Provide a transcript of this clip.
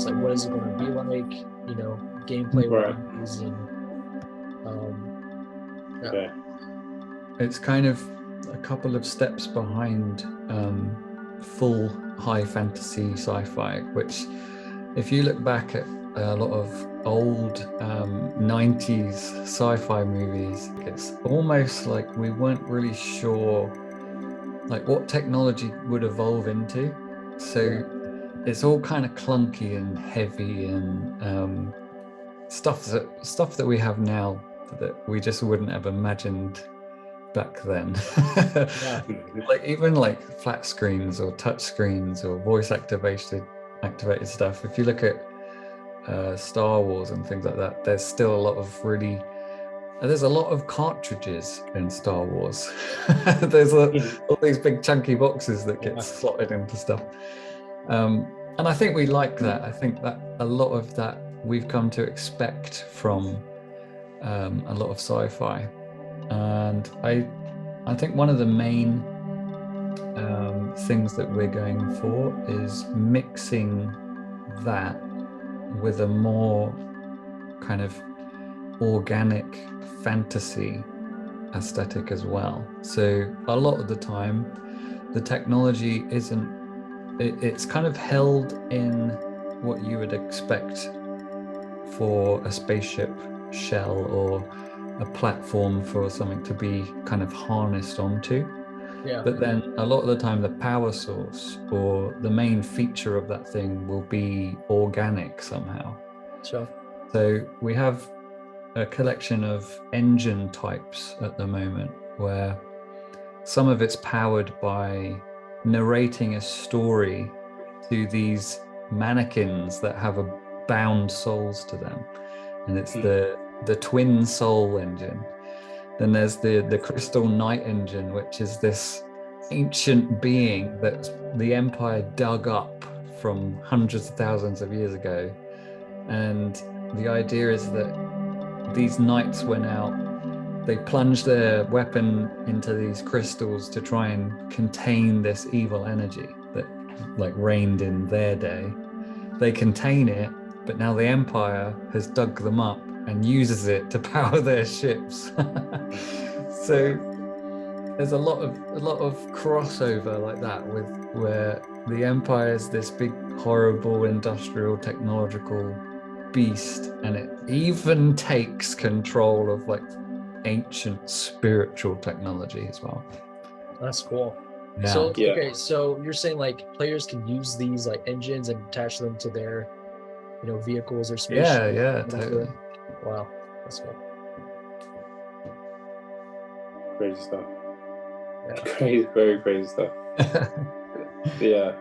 games? Like, what is it going to be like? You know, gameplay Right. wise, and yeah. Okay. It's kind of a couple of steps behind full high fantasy sci-fi, which if you look back at a lot of old 90s sci-fi movies, it's almost like we weren't really sure like what technology would evolve into. So it's all kind of clunky and heavy and stuff that we have now that we just wouldn't have imagined back then. Yeah. Like even like flat screens or touch screens or voice activated stuff. If you look at Star Wars and things like that, there's still a lot of cartridges in Star Wars. There's all these big chunky boxes that get slotted into stuff. And I think we like that. I think that a lot of that we've come to expect from a lot of sci-fi. And I think one of the main things that we're going for is mixing that with a more kind of organic fantasy aesthetic as well. So a lot of the time, the technology it's kind of held in what you would expect for a spaceship shell or a platform for something to be kind of harnessed onto. Yeah. But then a lot of the time, the power source or the main feature of that thing will be organic somehow. Sure. So we have a collection of engine types at the moment where some of it's powered by narrating a story to these mannequins that have a bound souls to them. And it's the twin soul engine. Then there's the crystal knight engine, which is this ancient being that the Empire dug up from hundreds of thousands of years ago. And the idea is that these knights went out, they plunged their weapon into these crystals to try and contain this evil energy that like reigned in their day. They contain it, but now the Empire has dug them up and uses it to power their ships. So there's a lot of crossover like that with where the Empire is this big horrible industrial technological beast, and it even takes control of like ancient spiritual technology as well. That's cool. Yeah. So okay, so you're saying like players can use these like engines and attach them to their, you know, vehicles or spaceships? Yeah, totally. Wow, that's cool. Crazy stuff. Yeah. Crazy, very crazy stuff. Yeah.